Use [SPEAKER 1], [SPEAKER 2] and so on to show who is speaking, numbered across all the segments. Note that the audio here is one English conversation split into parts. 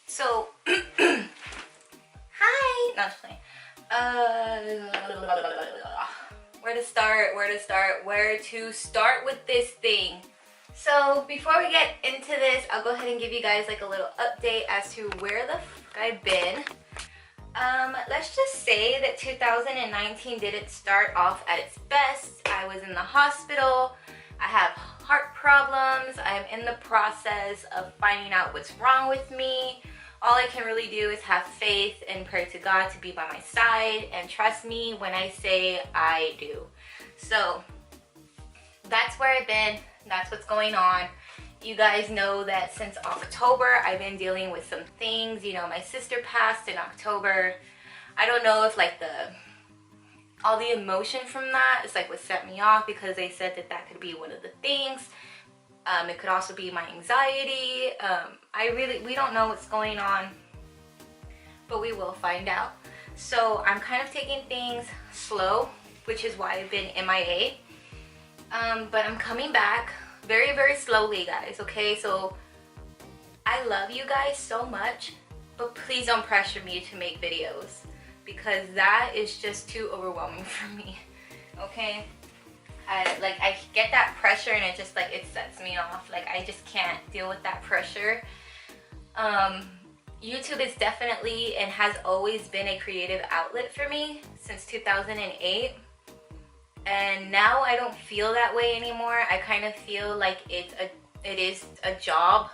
[SPEAKER 1] So, hi! No, I'm just playing. Where to start with this thing? So, before we get into this, I'll go ahead and give you guys like a little update as to where the fuck I've been. Let's just say that 2019 didn't start off at its best. I was in the hospital. I have heart problems. I'm in the process of finding out what's wrong with me. All I can really do is have faith and pray to God to be by my side, and trust me when I say I do. So that's where I've been. That's what's going on. You guys know that since October I've been dealing with some things. You know, my sister passed in October. I don't know if like all the emotion from that is like what set me off, because they said that that could be one of the things. It could also be my anxiety. We don't know what's going on, but we will find out. So I'm kind of taking things slow, which is why I've been MIA. But I'm coming back very, very slowly, guys, okay? So I love you guys so much, but please don't pressure me to make videos, because that is just too overwhelming for me, okay? I get that pressure and it just like, it sets me off. Like, I just can't deal with that pressure. YouTube is definitely and has always been a creative outlet for me since 2008. And now I don't feel that way anymore. I kind of feel like it is a job,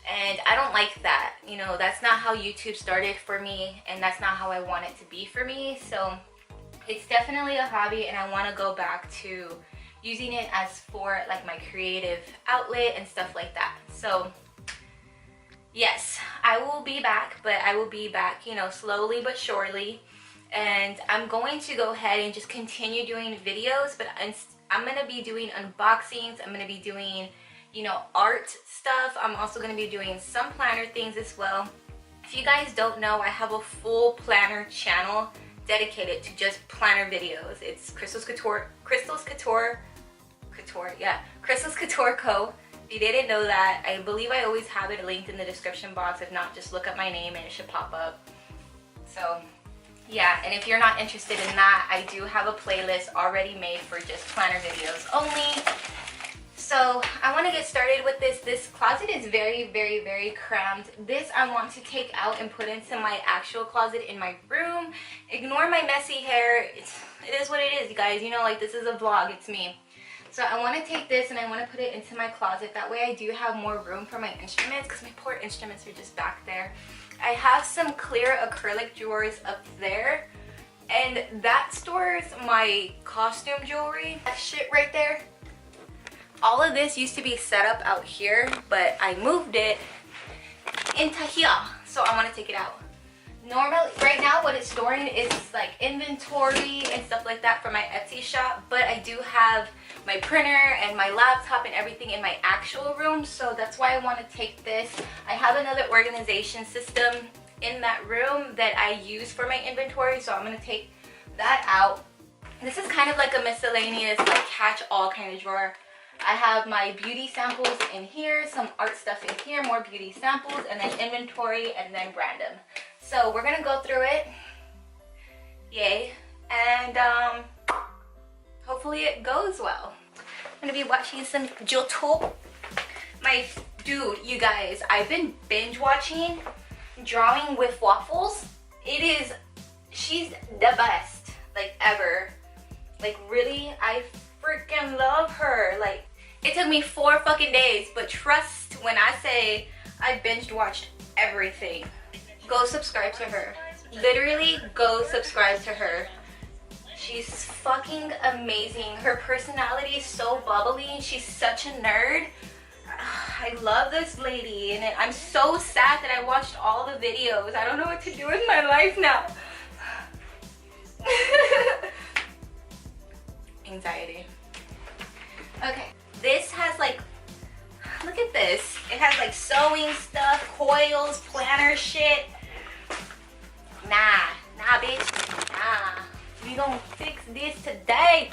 [SPEAKER 1] and I don't like that. You know, that's not how YouTube started for me, and that's not how I want it to be for me. So it's definitely a hobby, and I want to go back to using it as for like my creative outlet and stuff like that. So yes, I will be back, but I will be back, you know, slowly but surely. And I'm going to go ahead and just continue doing videos, but I'm going to be doing unboxings. I'm going to be doing, you know, art stuff. I'm also going to be doing some planner things as well. If you guys don't know, I have a full planner channel dedicated to just planner videos. It's Krystalscouture Co. If you didn't know that, I believe I always have it linked in the description box. If not, just look up my name and it should pop up. So yeah, and if you're not interested in that, I do have a playlist already made for just planner videos only. So I want to get started with this. This closet is very, very, very crammed. This I want to take out and put into my actual closet in my room. Ignore my messy hair. It is what it is, you guys. You know, like, this is a vlog. It's me. So I want to take this and I want to put it into my closet. That way I do have more room for my instruments, because my poor instruments are just back there. I have some clear acrylic drawers up there, and that stores my costume jewelry. That shit right there. All of this used to be set up out here, but I moved it into here, so I want to take it out. Normally, right now what it's storing is like inventory and stuff like that for my Etsy shop, but I do have my printer and my laptop and everything in my actual room, so that's why I want to take this. I have another organization system in that room that I use for my inventory, so I'm going to take that out. This is kind of like a miscellaneous, like, catch-all kind of drawer. I have my beauty samples in here, some art stuff in here, more beauty samples, and then inventory, and then random. So we're gonna go through it. Yay. And hopefully it goes well. I'm gonna be watching some YouTube. Dude, you guys, I've been binge watching Drawing with Waffles. She's the best, like, ever. Like, really, I freaking love her. Like, it took me 4 fucking days, but trust when I say I binge watched everything. Go subscribe to her. Literally, go subscribe to her. She's fucking amazing. Her personality is so bubbly. She's such a nerd. I love this lady, and I'm so sad that I watched all the videos. I don't know what to do with my life now. Anxiety. Okay, this has like, look at this. It has like sewing stuff, coils, planner shit. Nah, bitch, nah. We gonna fix this today.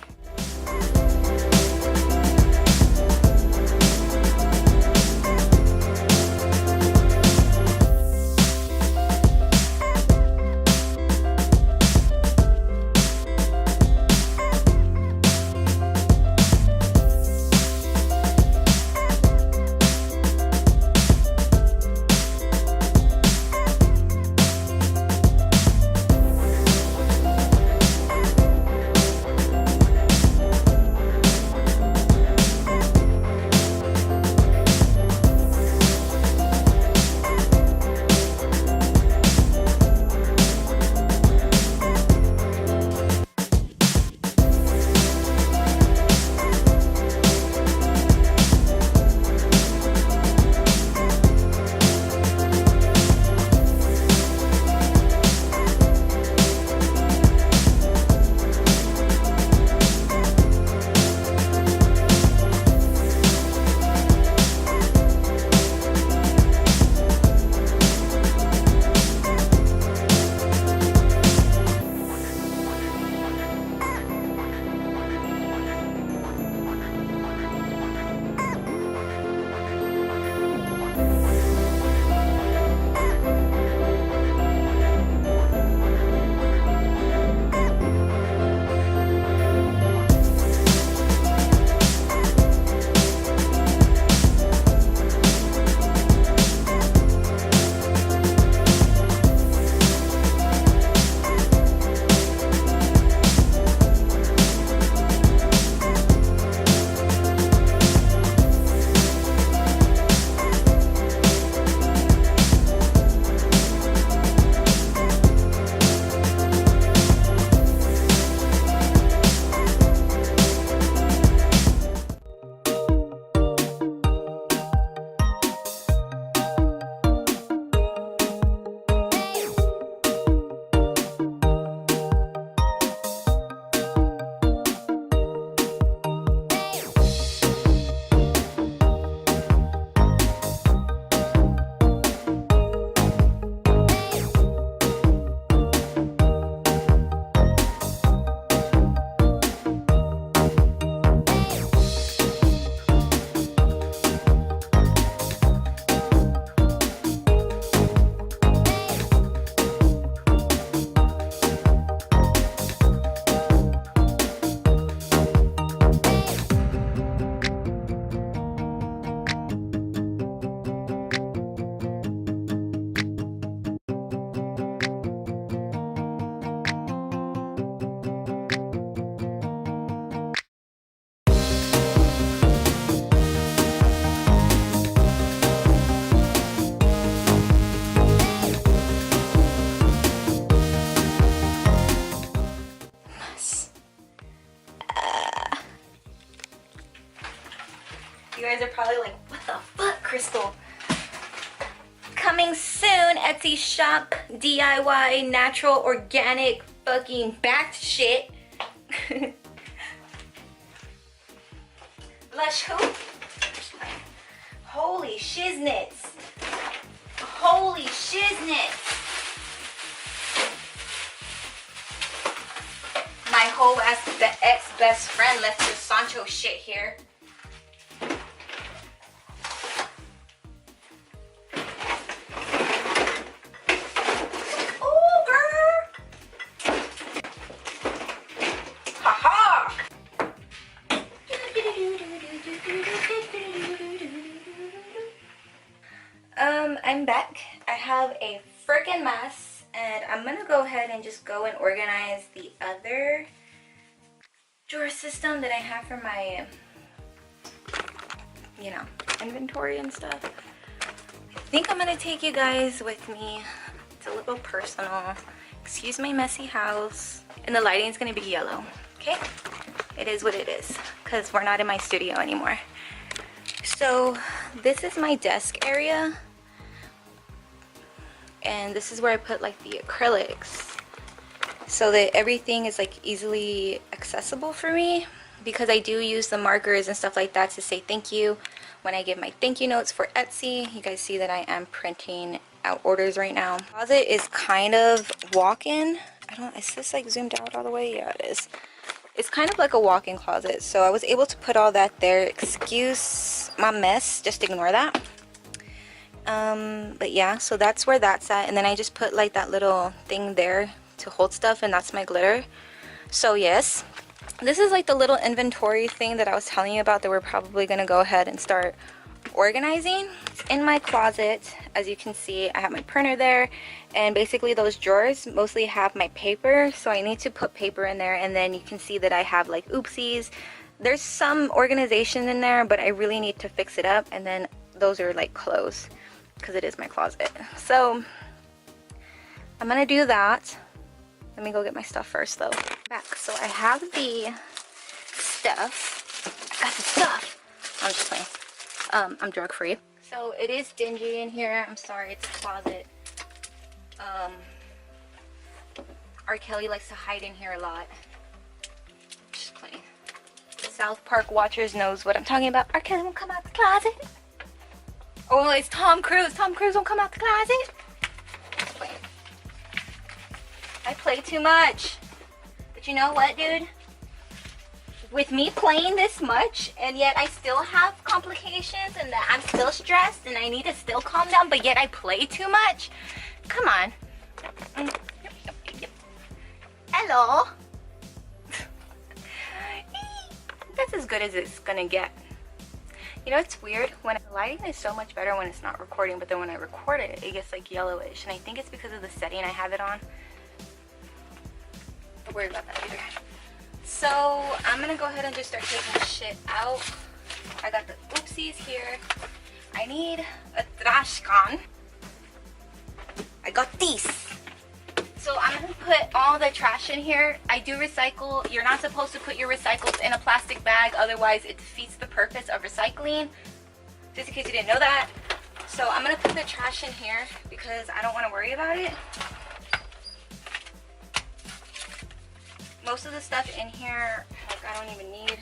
[SPEAKER 1] coming soon. Etsy shop, DIY, natural, organic, fucking backed shit. Blush who? Holy shiznits. Holy shiznits. My whole ass ex-best friend left this Sancho shit here. Oh, girl. Haha. I'm back. I have a freaking mess, and I'm gonna go ahead and just go and organize the other drawer system that I have for my, you know, inventory and stuff. I think I'm gonna take you guys with me. It's a little personal. Excuse my messy house. And the lighting is gonna be yellow, okay? It is what it is, because we're not in my studio anymore. So this is my desk area. And this is where I put like the acrylics so that everything is like easily accessible for me, because I do use the markers and stuff like that to say thank you when I give my thank you notes for Etsy. You guys see that I am printing out orders right now. The closet is kind of walk-in. Is this like zoomed out all the way? Yeah, it is. It's kind of like a walk-in closet, so I was able to put all that there. Excuse my mess, just ignore that. But yeah, so that's where that's at. And then I just put like that little thing there to hold stuff, and that's my glitter. So yes, this is like the little inventory thing that I was telling you about that we're probably gonna go ahead and start organizing. In my closet, as you can see, I have my printer there, and basically those drawers mostly have my paper, so I need to put paper in there. And then you can see that I have like oopsies. There's some organization in there, but I really need to fix it up. And then those are like clothes, because it is my closet. So I'm gonna do that. Let me go get my stuff first though. Back. So I have the stuff. I got the stuff. I'm just playing. I'm drug free. So it is dingy in here. I'm sorry, it's a closet. R. Kelly likes to hide in here a lot. Just playing. South Park watchers knows what I'm talking about. R. Kelly won't come out the closet. Oh, it's Tom Cruise. Tom Cruise won't come out the closet. Just playing. I play too much. But you know what, dude? With me playing this much, and yet I still have complications, and that I'm still stressed, and I need to still calm down, but yet I play too much. Come on. Hello. That's as good as it's gonna get. You know, it's weird, when the lighting is so much better when it's not recording, but then when I record it, it gets like yellowish, and I think it's because of the setting I have it on. Don't worry about that either. So I'm gonna go ahead and just start taking shit out. I got the oopsies here. I need a trash can. I got these. So I'm gonna put all the trash in here. I do recycle. You're not supposed to put your recycles in a plastic bag, otherwise it defeats the purpose of recycling. Just in case you didn't know that. So I'm gonna put the trash in here because I don't want to worry about it. Most of the stuff in here, like, I don't even need.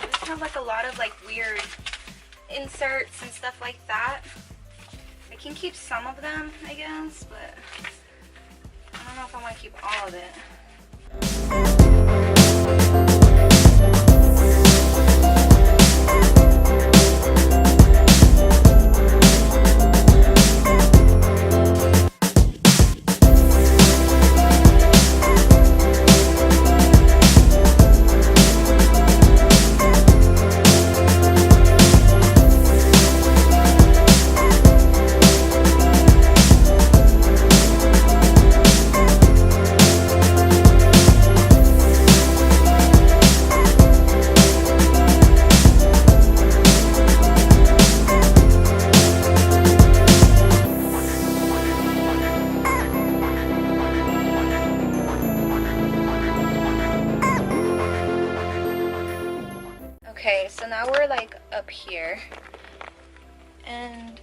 [SPEAKER 1] I just have like a lot of like weird inserts and stuff like that. I can keep some of them, I guess, but I don't know if I want to keep all of it. And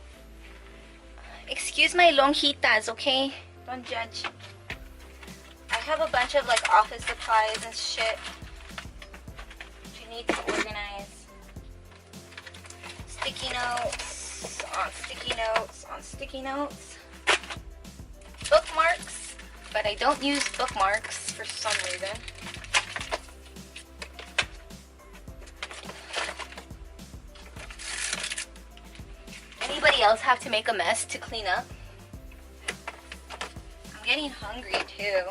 [SPEAKER 1] excuse my lonjitas, okay? Don't judge. I have a bunch of like office supplies and shit which I need to organize. Sticky notes on sticky notes on sticky notes. Bookmarks, but I don't use bookmarks for some reason. Anybody else have to make a mess to clean up? I'm getting hungry too.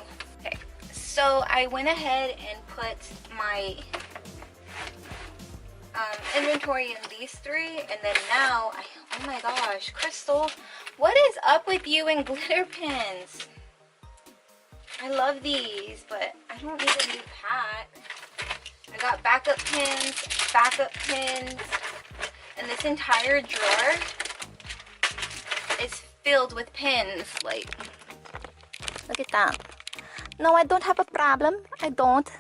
[SPEAKER 1] Okay, so I went ahead and put my inventory in these three, and then now oh my gosh, Krystal, what is up with you and glitter pins? I love these, but I don't need a new pack. I got backup pins, and this entire drawer is filled with pins. Like, look at that. No, I don't have a problem. I don't.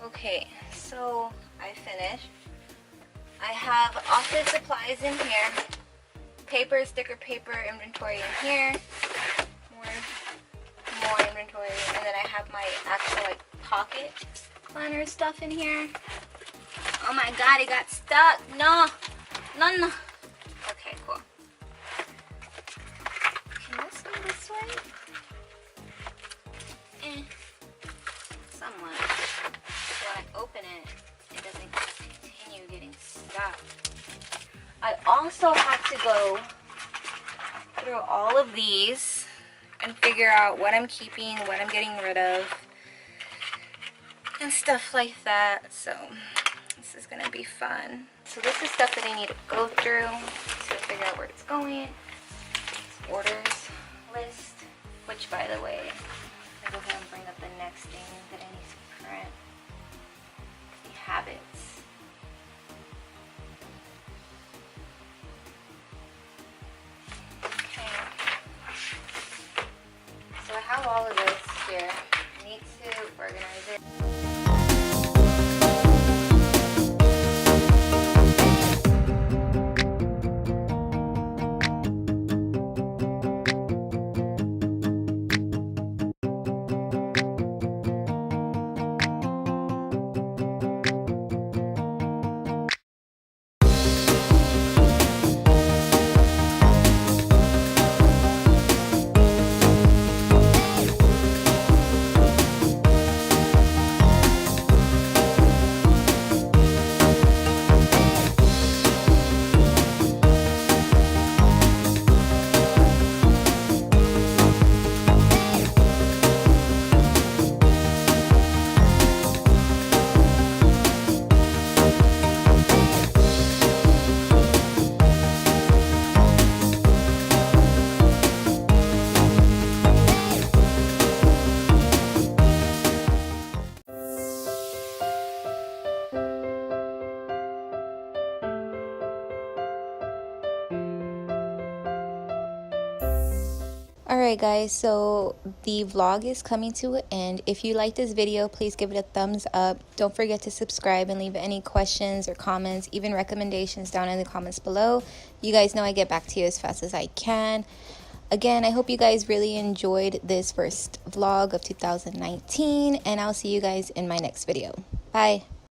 [SPEAKER 1] Okay, so I finished. I have office supplies in here, paper, sticker paper, inventory in here, more inventory, and then I have my actual like pocket planner stuff in here. Oh my god, it got stuck. No. Okay, cool. Can this go this way? Somewhat. When I open it doesn't continue getting stuck. I also have to go through all of these and figure out what I'm keeping, what I'm getting rid of, and stuff like that. So this is gonna be fun. So this is stuff that I need to go through to figure out where it's going. It's orders list, which by the way, I'll go ahead and bring up the next thing that I need to print. The habits. Okay. So I have all of this here. I need to organize it. Alright guys, so the vlog is coming to an end. If you like this video, please give it a thumbs up. Don't forget to subscribe and leave any questions or comments, even recommendations down in the comments below. You guys know I get back to you as fast as I can. Again, I hope you guys really enjoyed this first vlog of 2019, and I'll see you guys in my next video. Bye!